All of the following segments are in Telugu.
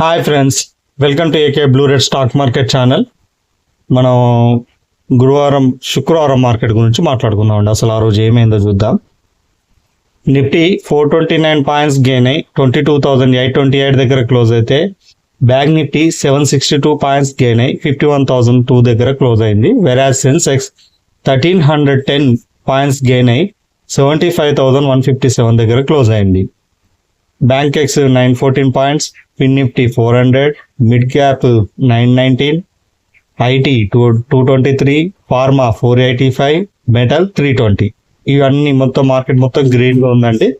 Hi friends, welcome to AK blue red stock market channel. మనం శుక్రవారం మార్కెట్ గురించి మాట్లాడుకుందామండి. అసలు ఆ రోజు ఏమైందో చూద్దాం. నిఫ్టీ 429 పాయింట్స్ గెయిన్ అయ్యి 22,828 దగ్గర క్లోజ్ అయితే, బ్యాంక్ నిఫ్టీ 762 పాయింట్స్ గెయిన్ అయ్యి 51,002 దగ్గర క్లోజ్ అయింది. వెరాజ్ సెన్సెక్స్ 1310 పాయింట్స్ గెయిన్ అయ్యి 75,157 దగ్గర క్లోజ్ అయింది. Bankex 914 points, Fin Nifty 400, mid cap 919, IT 223, pharma 485, metal 320. ఇవన్నీ మార్కెట్ మొత్తం గ్రీన్లో ఉందండి.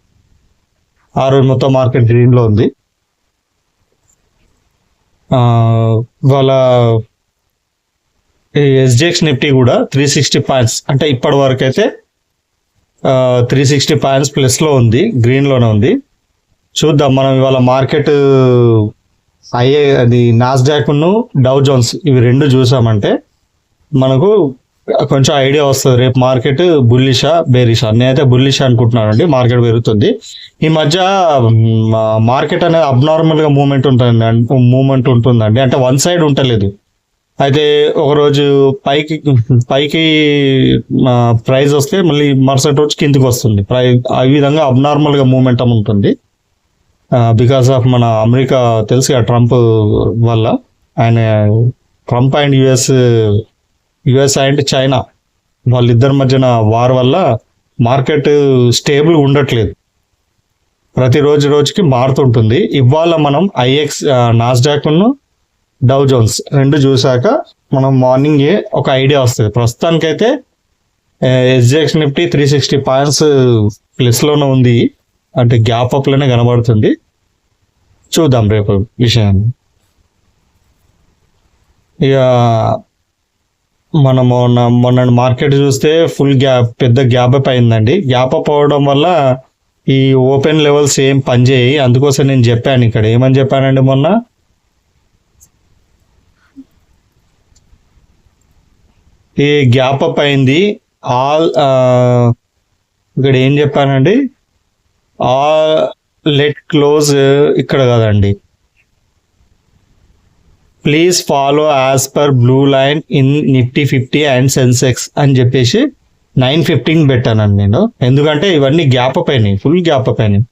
ఆ రోజు మొత్తం మార్కెట్ గ్రీన్లో ఉంది. వాళ్ళ ఎస్జిఎక్స్ నిఫ్టీ కూడా 360 పాయింట్స్, అంటే ఇప్పటి వరకు అయితే 360 పాయింట్స్ ప్లస్లో ఉంది, గ్రీన్లోనే ఉంది. చూద్దాం మనం ఇవాళ మార్కెట్ అది నాస్డాక్ను డౌ జోన్స్ ఇవి రెండు చూసామంటే మనకు కొంచెం ఐడియా వస్తుంది రేపు మార్కెట్ బుల్లిషా బేరిషా. నేనైతే బుల్లిషా అనుకుంటున్నానండి, మార్కెట్ పెరుగుతుంది. ఈ మధ్య మార్కెట్ అనేది అబ్నార్మల్గా మూమెంట్ ఉంటుందండి, అంటే వన్ సైడ్ ఉండలేదు. అయితే ఒకరోజు పైకి ప్రైస్ వస్తే మళ్ళీ మరుసటి రోజు కిందికి వస్తుంది. ఈ విధంగా అబ్నార్మల్గా మూమెంటం ఉంటుంది. బికాస్ ఆఫ్ మన అమెరికా తెలుసు ట్రంప్ వల్ల, ఆయన Trump and US and China వాళ్ళిద్దరి మధ్యన వార్ వల్ల మార్కెట్ స్టేబుల్ ఉండట్లేదు, ప్రతి రోజుకి మారుతుంటుంది. ఇవాళ మనం నాస్డాక్ను డౌ జోన్స్ రెండు చూసాక మనం మార్నింగే ఒక ఐడియా వస్తుంది. ప్రస్తుతానికైతే ఎస్జిఎక్స్ నిఫ్టీ 360 పాయింట్స్ ప్లస్లోనే ఉంది, అంటే గ్యాప్ అప్లోనే కనబడుతుంది. చూద్దాం రేపు విషయాన్ని. ఇక మనము మొన్న మార్కెట్ చూస్తే పెద్ద గ్యాప్ అప్ అయిందండి. గ్యాప్ అప్ అవడం వల్ల ఈ ఓపెన్ లెవెల్స్ ఏం పనిచేయి. అందుకోసం నేను చెప్పాను ఇక్కడ, ఏమని చెప్పానండి మొన్న, ఈ గ్యాప్ అప్ అయింది ఇక్కడ ఏం చెప్పానండి, లెట్ క్లోజ్ ఇక్కడ కదండి, please follow as per blue line in Nifty 50 and Sensex అని చెప్పేసి 9:15 పెట్టానండి నేను. ఎందుకంటే ఇవన్నీ గ్యాప్ అప్ అయినాయి, ఫుల్ గ్యాప్ అప్ అయినాయి.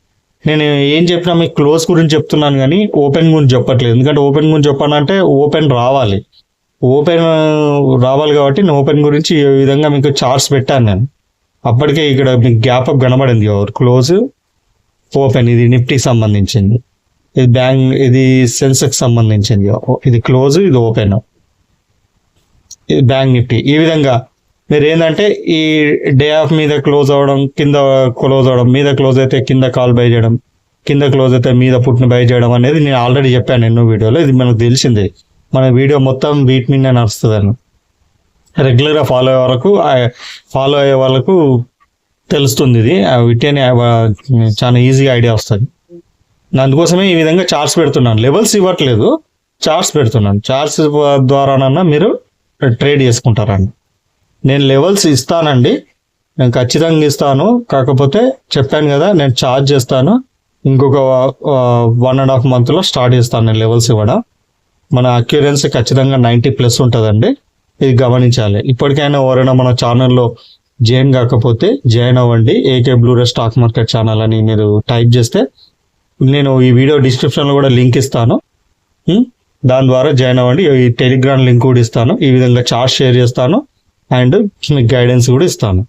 నేను ఏం చెప్పినా మీకు క్లోజ్ గురించి చెప్తున్నాను కానీ ఓపెన్ గురించి చెప్పట్లేదు. ఎందుకంటే ఓపెన్ గురించి చెప్పానంటే ఓపెన్ రావాలి కాబట్టి నేను ఓపెన్ గురించి ఈ విధంగా మీకు చార్ట్స్ పెట్టాను నేను. అప్పటికే ఇక్కడ మీకు గ్యాప్ అప్ కనబడింది, క్లోజ్ ఓపెన్. ఇది నిఫ్టీకి సంబంధించింది, ఇది సెన్సెక్స్ సంబంధించింది. ఇది క్లోజ్, ఇది ఓపెన్, ఇది బ్యాంక్ నిఫ్టీ. ఈ విధంగా మీరు ఏంటంటే ఈ డే ఆఫ్ మీద క్లోజ్ అవ్వడం, కింద క్లోజ్ అవ్వడం, మీద క్లోజ్ అయితే కింద కాల్ బై చేయడం, కింద క్లోజ్ అయితే మీద పుట్టిన బై చేయడం అనేది నేను ఆల్రెడీ చెప్పాను ఎన్నో వీడియోలో. ఇది మనకు తెలిసిందే, మన వీడియో మొత్తం వీటి మీద నడుస్తుందని. రెగ్యులర్గా ఫాలో అయ్యే వాళ్ళకు తెలుస్తుంది. ఇది వీటిని చాలా ఈజీగా ఐడియా వస్తుంది. అందుకోసమే ఈ విధంగా చార్ట్స్ పెడుతున్నాను. లెవెల్స్ ఇవ్వట్లేదు, చార్ట్స్ పెడుతున్నాను. చార్ట్స్ ద్వారానన్నా మీరు ట్రేడ్ చేసుకుంటారండి. నేను లెవెల్స్ ఇస్తానండి, నేను ఖచ్చితంగా ఇస్తాను. కాకపోతే చెప్పాను కదా, నేను చార్జ్ చేస్తాను. ఇంకొక 1.5 monthలో స్టార్ట్ చేస్తాను నేను లెవెల్స్ ఇవ్వడం. మన అక్యూరెన్సీ ఖచ్చితంగా 90+ ఉంటుందండి, ఇది గమనించాలి. ఇప్పటికైనా ఎవరైనా మన ఛానల్లో జాయిన్ కాకపోతే జాయిన్ అవ్వండి. AK blue red stock market channel అని మీరు టైప్ చేస్తే నేను ఈ వీడియో డిస్క్రిప్షన్లో కూడా లింక్ ఇస్తాను, దాని ద్వారా జాయిన్ అవ్వండి. ఈ టెలిగ్రామ్ లింక్ కూడా ఇస్తాను. ఈ విధంగా చార్ట్ షేర్ చేస్తాను అండ్ మీకు గైడెన్స్ కూడా ఇస్తాను.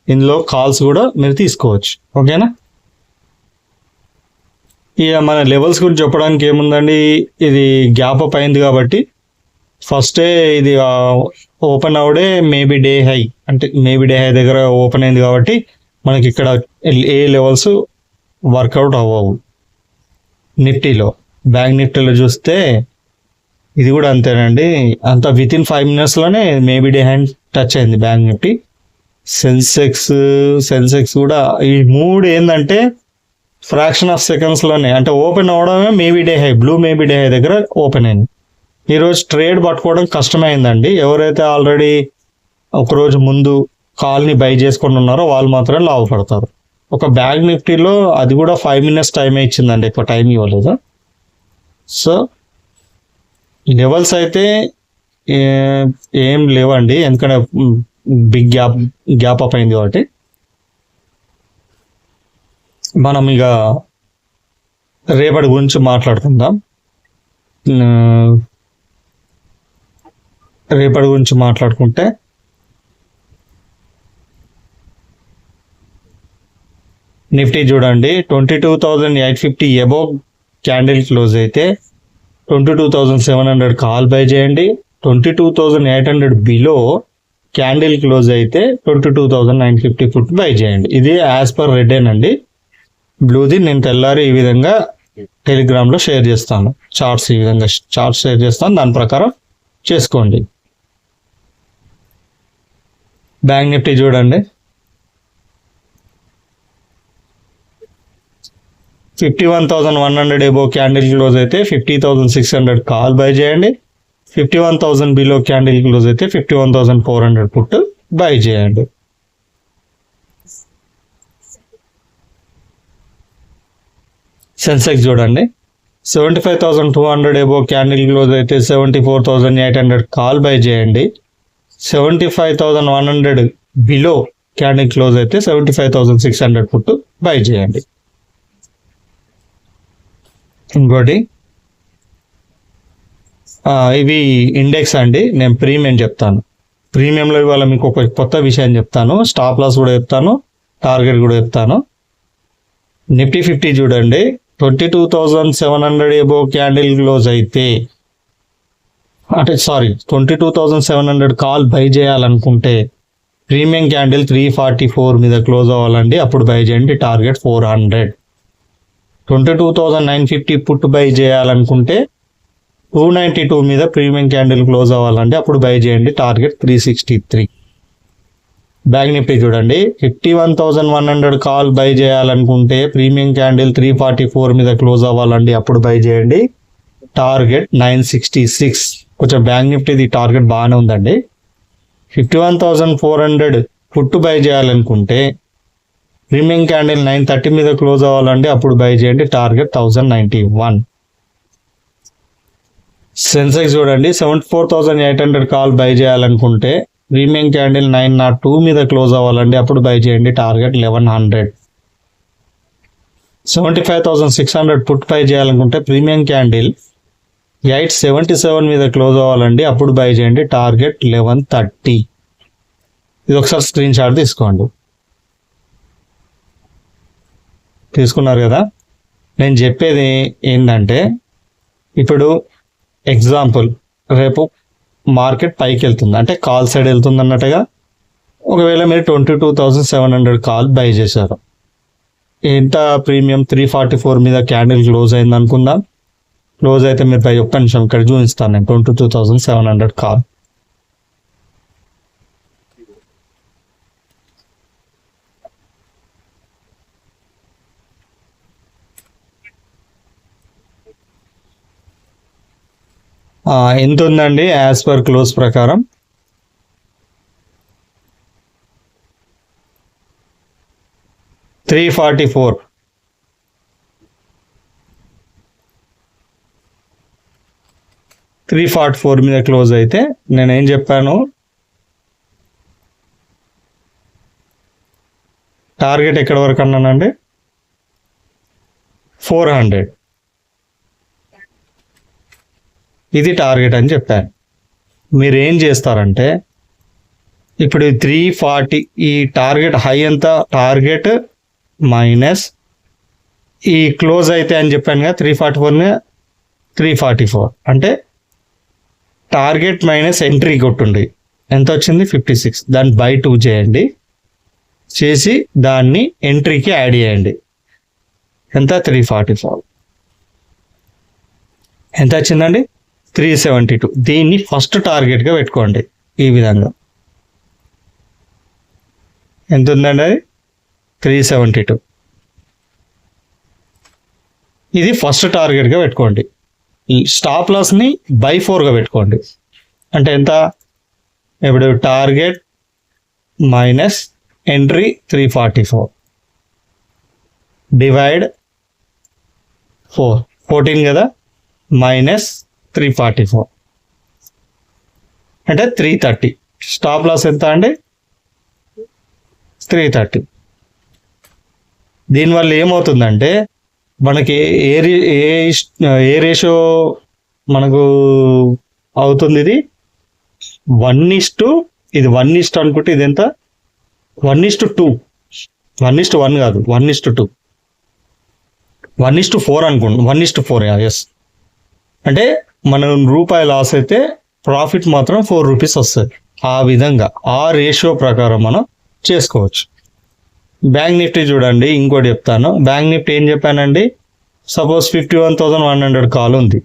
ఇందులో కాల్స్ కూడా మీరు తీసుకోవచ్చు, ఓకేనా. ఇక మన లెవెల్స్ గురించి చెప్పడానికి ఏముందండి, ఇది గ్యాప్ అప్ అయింది కాబట్టి ఫస్టే ఇది ఓపెన్ అవడే మేబీ డే హై, అంటే మేబీ డే హై దగ్గర ఓపెన్ అయింది కాబట్టి మనకి ఇక్కడ ఏ లెవెల్స్ వర్కౌట్ అవ్వవు. నిఫ్టీలో, బ్యాంక్ నిఫ్టీలో చూస్తే ఇది కూడా అంతేనండి, అంత వితిన్ 5 minutesలోనే మేబీ డే హై టచ్ అయింది బ్యాంక్ నిఫ్టీ. సెన్సెక్స్ కూడా ఈ మూడు ఏంటంటే ఫ్రాక్షన్ ఆఫ్ సెకండ్స్లోనే, అంటే ఓపెన్ అవడమే maybe day high, blue maybe day high దగ్గర ఓపెన్ అయింది. ఈరోజు ట్రేడ్ పట్టుకోవడం కష్టమైందండి. ఎవరైతే ఆల్రెడీ ఒకరోజు ముందు కాల్ని బై చేసుకొని ఉన్నారో వాళ్ళు మాత్రమే లాభపడతారు. ఒక బ్యాంక్ నిఫ్టీలో అది కూడా 5 minutes టైం ఇచ్చిందండి, ఎక్కువ టైం ఇవ్వలేదు. సో లెవెల్స్ అయితే ఏం లేవండి, ఎందుకంటే బిగ్ గ్యాప్ అప్ అయింది కాబట్టి. మనం ఇక రేపటి గురించి మాట్లాడుకుందాం. రేపటి గురించి మాట్లాడుకుంటే నిఫ్టీ చూడండి 22,850 అబోవ్ క్యాండిల్ క్లోజ్ అయితే 22,700 కాల్ బై చేయండి. 22,800 బిలో క్యాండిల్ క్లోజ్ అయితే 22,950 పుట్ బై చేయండి. ఇది యాజ్ పర్ రెడ్ అండి. బ్లూది నేను తెల్లారి ఈ విధంగా టెలిగ్రామ్లో షేర్ చేస్తాను. చార్ట్స్ ఈ విధంగా చార్ట్స్ షేర్ చేస్తాను, దాని ప్రకారం చేసుకోండి. బ్యాంక్ నిఫ్టీ చూడండి 51,100 అబోవ్ క్యాండిల్ క్లోజ్ అయితే 50,600 కాల్ బై చేయండి. 51,000 బిలో క్యాండిల్ క్లోజ్ అయితే 51,400 పుట్ బై చేయండి. సెన్సెక్స్ చూడండి 75,200 అబోవ్ క్యాండిల్ క్లోజ్ అయితే 74,800 కాల్ బై చేయండి. 75,100 బిలో క్యాండిల్ క్లోజ్ అయితే 75,600 పుట్ బై చేయండి. ఇంకోటి ఇవి ఇండెక్స్ అండి. నేను ప్రీమియం చెప్తాను. ప్రీమియంలో ఇవాళ మీకు ఒక కొత్త విషయం చెప్తాను. స్టాప్ లాస్ కూడా చెప్తాను, టార్గెట్ కూడా చెప్తాను. నిఫ్టీ 50 చూడండి 22,700 అబోవ్ క్యాండిల్ క్లోజ్ అయితే 22,700 కాల్ బై చేయాలనుకుంటే ప్రీమియం క్యాండిల్ 344 మీద క్లోజ్ అవ్వాలండి, అప్పుడు బై చేయండి. టార్గెట్ 400. 22,950 పుట్ బై చేయాలనుకుంటే 292 మీద ప్రీమియం క్యాండిల్ క్లోజ్ అవ్వాలండి, అప్పుడు బై చేయండి. టార్గెట్ 363. బ్యాంక్ నిఫ్టీ చూడండి 51,100 కాల్ బై చేయాలనుకుంటే ప్రీమియం క్యాండిల్ 344 మీద క్లోజ్ అవ్వాలండి, అప్పుడు బై చేయండి. టార్గెట్ 966. కొంచెం బ్యాంక్ నిఫ్టీది టార్గెట్ బాగానే ఉందండి. 51,400 పుట్ బై చేయాలనుకుంటే ప్రీమియం క్యాండిల్ 930 మీద క్లోజ్ అవ్వాలండి, అప్పుడు బై చేయండి. టార్గెట్ 1091. సెన్సెక్స్ చూడండి 74,800 కాల్ బై చేయాలనుకుంటే ప్రీమియం క్యాండిల్ 902 మీద క్లోజ్ అవ్వాలండి, అప్పుడు బై చేయండి. టార్గెట్ 1100. 75,600 పుట్ బై చేయాలనుకుంటే ప్రీమియం క్యాండిల్ 877 మీద క్లోజ్ అవ్వాలండి, అప్పుడు బై చేయండి. టార్గెట్ 1130. ఇది ఒకసారి స్క్రీన్ షాట్ తీసుకోండి. తీసుకున్నారు కదా. నేను చెప్పేది ఏంటంటే, ఇప్పుడు ఎగ్జాంపుల్ రేపు మార్కెట్ పైకి వెళ్తుంది అంటే కాల్ సైడ్ వెళ్తుంది అన్నట్టుగా, ఒకవేళ మీరు 22,700 కాల్ బై చేశారు, ఎంత ప్రీమియం 344 మీద క్యాండిల్ క్లోజ్ అయింది అనుకుందాం. క్లోజ్ అయితే మీరు పై ఒక్క నిమిషం ఇక్కడ చూపిస్తాను నేను. 22,700 కాల్ ఎంత ఉందండి యాజ్ పర్ క్లోజ్ ప్రకారం? 344. 344 మీద క్లోజ్ అయితే నేనేం చెప్పాను, టార్గెట్ ఎక్కడి వరకు అన్నానండి? 400. ఇది టార్గెట్ అని చెప్పాను. మీరు ఏం చేస్తారంటే, ఇప్పుడు 340 ఈ టార్గెట్ హై ఎంత? టార్గెట్ మైనస్ ఈ క్లోజ్ అయితే అని చెప్పాను కదా 344 344 అంటే టార్గెట్ మైనస్ ఎంట్రీ కొట్టుండి ఎంత వచ్చింది? 56. దాన్ని బై 2 చేయండి, చేసి దాన్ని ఎంట్రీకి యాడ్ చేయండి. ఎంత? 344. ఎంత వచ్చిందండి? 372. దీన్ని ఫస్ట్ టార్గెట్గా పెట్టుకోండి. ఈ విధంగా ఎంత ఉందండి? అది 372. ఇది ఫస్ట్ టార్గెట్గా పెట్టుకోండి. ఈ స్టాప్ లాస్ని బై 4గా పెట్టుకోండి. అంటే ఎంత? ఇప్పుడు టార్గెట్ మైనస్ ఎంట్రీ 344 డివైడ్ 4 14 కదా, మైనస్ 344 అంటే 330. స్టాప్ లాస్ ఎంత అండి? 330. దీనివల్ల ఏమవుతుందంటే మనకి ఏ రేషియో మనకు అవుతుంది? ఇది 1:, ఇది 1:, అనుకుంటే ఇది ఎంత? 1:2. 1:1 కాదు, 1:2. 1:4 అనుకోండి. 1:4, ఎస్. అంటే మనం రూపాయి లాస్ అయితే ప్రాఫిట్ మాత్రం 4 రూపీస్ వస్తుంది. ఆ విధంగా ఆ రేషియో ప్రకారం మనం చేసుకోవచ్చు. బ్యాంక్ నిఫ్టీ చూడండి, ఇంకోటి చెప్తాను. బ్యాంక్ నిఫ్టీ ఏం చెప్పానండి? సపోజ్ 51,100 కాల్ ఉంది.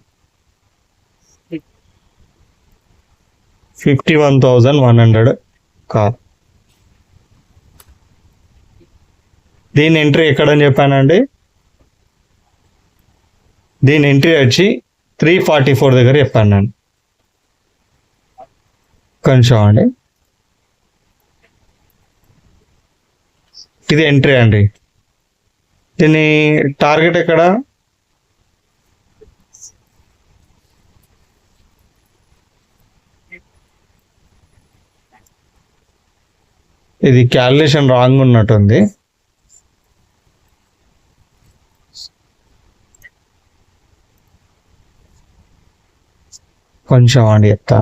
51,100 కాల్. దీని ఎంట్రీ ఎక్కడని చెప్పానండి? దీని ఎంట్రీ వచ్చి 344 దగ్గర చెప్పాను నేను. కొంచెం అండి, ఇది ఎంట్రీ అండి. దీని టార్గెట్ ఎక్కడ? ఇది క్యాలిక్యులేషన్ రాంగ్ ఉన్నట్టుంది. కొంచెం అండి చెప్తా.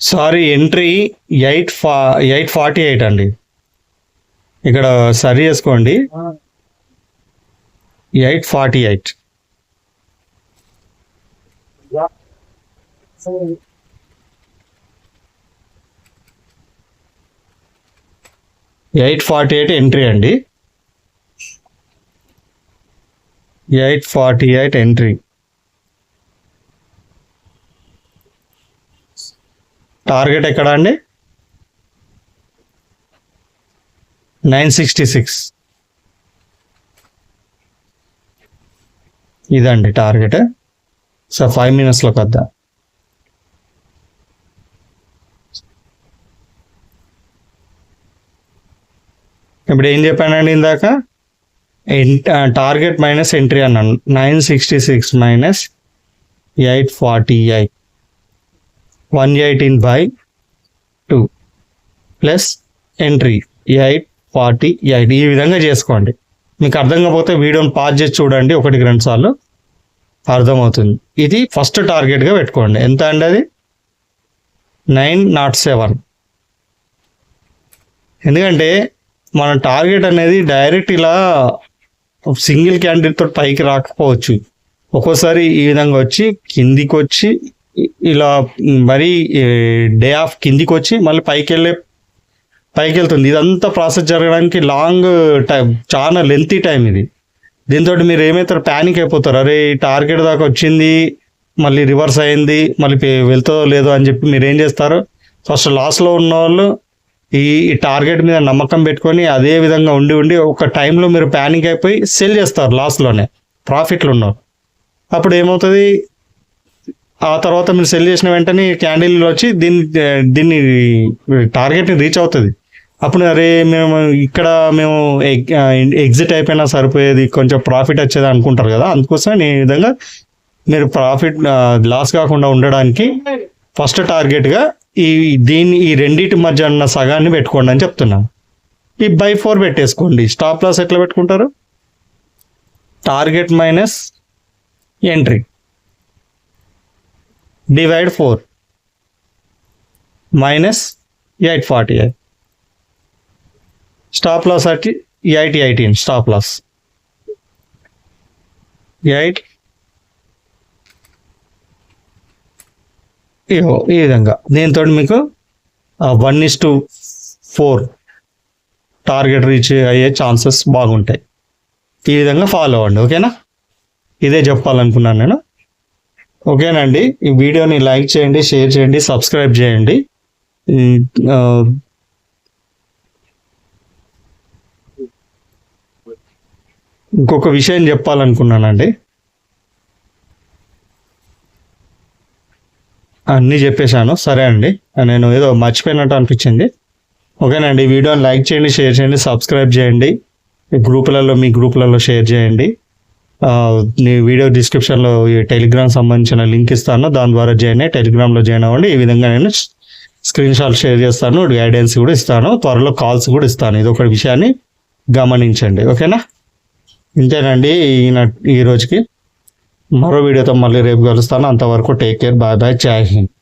సారీ, ఎంట్రీ 848 అండి. ఇక్కడ సరి చేసుకోండి. 848. 848 ఎంట్రీ అండి. 848 ఎంట్రీ. టార్గెట్ ఎక్కడ అండి? 966. ఇదండి టార్గెట్. సో 5 minutesలోకి వద్దాం. ఇప్పుడు ఏం చెప్పానండి ఇందాక? టార్గెట్ మైనస్ ఎంట్రీ అన్నాను. 966 మైనస్ 848, 118/2 ప్లస్ ఎంట్రీ 848. ఈ విధంగా చేసుకోండి. మీకు అర్థం కాకపోతే వీడియోని పాజ్ చేసి చూడండి 1-2 సార్లు, అర్థమవుతుంది. ఇది ఫస్ట్ టార్గెట్గా పెట్టుకోండి. ఎంత అండి అది? 907. ఎందుకంటే మన టార్గెట్ అనేది డైరెక్ట్ ఇలా సింగిల్ క్యాండిడేట్ తోటి పైకి రాకపోవచ్చు. ఒక్కోసారి ఈ విధంగా వచ్చి కిందికి వచ్చి ఇలా మరీ డే ఆఫ్ కిందికి వచ్చి మళ్ళీ పైకి వెళ్తుంది. ఇదంతా ప్రాసెస్ జరగడానికి లాంగ్ టైం, చాలా లెంతీ టైం ఇది. దీంతో మీరు ఏమవుతారు? ప్యానిక్ అయిపోతారు. అరే టార్గెట్ దాకా వచ్చింది, మళ్ళీ రివర్స్ అయింది, మళ్ళీ వెళ్తుందో లేదో అని చెప్పి మీరు ఏం చేస్తారు? ఫస్ట్ లాస్లో ఉన్న వాళ్ళు ఈ టార్గెట్ మీద నమ్మకం పెట్టుకొని అదే విధంగా ఉండి ఒక టైంలో మీరు ప్యానిక్ అయిపోయి సెల్ చేస్తారు లాస్లోనే, ప్రాఫిట్లు ఉన్నారు. అప్పుడు ఏమవుతుంది? ఆ తర్వాత మీరు సెల్ చేసిన వెంటనే క్యాండిల్ వచ్చి దీన్ని టార్గెట్ని రీచ్ అవుతుంది. అప్పుడు అరే మేము ఎగ్జిట్ అయిపోయినా సరిపోయేది, కొంచెం ప్రాఫిట్ వచ్చేది అనుకుంటారు కదా. అందుకోసం ఈ విధంగా మీరు ప్రాఫిట్ లాస్ కాకుండా ఉండడానికి ఫస్ట్ టార్గెట్గా ఈ రెండింటి మధ్య ఉన్న సగాన్ని పెట్టుకోండి అని చెప్తున్నాను. ఈ బై 4 పెట్టేసుకోండి. స్టాప్ లాస్ ఎట్లా పెట్టుకుంటారు? Target minus entry divide 4 minus 848. Stop loss అట్టి 818. Stop loss 8. ఈ విధంగా దీంతో మీకు 1:4 టార్గెట్ రీచ్ అయ్యే ఛాన్సెస్ బాగుంటాయి. ఈ విధంగా ఫాలో అవ్వండి. ఓకేనా? ఇదే చెప్పాలనుకున్నాను నేను. ఓకేనండి, ఈ వీడియోని లైక్ చేయండి, షేర్ చేయండి, సబ్స్క్రైబ్ చేయండి. ఆ, ఇంకొక విషయం చెప్పాలనుకున్నానండి. అన్నీ చెప్పేశాను. సరే అండి, నేను ఏదో మర్చిపోయినట్టు అనిపించింది. ఓకేనండి, ఈ వీడియోని లైక్ చేయండి, షేర్ చేయండి, సబ్స్క్రైబ్ చేయండి. మీ గ్రూపులలో షేర్ చేయండి. నీ వీడియో డిస్క్రిప్షన్లో ఈ టెలిగ్రామ్ సంబంధించిన లింక్ ఇస్తాను, దాని ద్వారా టెలిగ్రామ్లో జాయిన్ అవ్వండి. ఈ విధంగా నేను స్క్రీన్ షాట్ షేర్ చేస్తాను, గైడెన్స్ కూడా ఇస్తాను, త్వరలో కాల్స్ కూడా ఇస్తాను. ఇది ఒక విషయాన్ని గమనించండి. ఓకేనా? ఇంతేనండి ఈ రోజుకి. మరో వీడియోతో మళ్ళీ రేపు కలుస్తాను. అంతవరకు టేక్ కేర్, బాయ్ బాయ్, జై హింద్.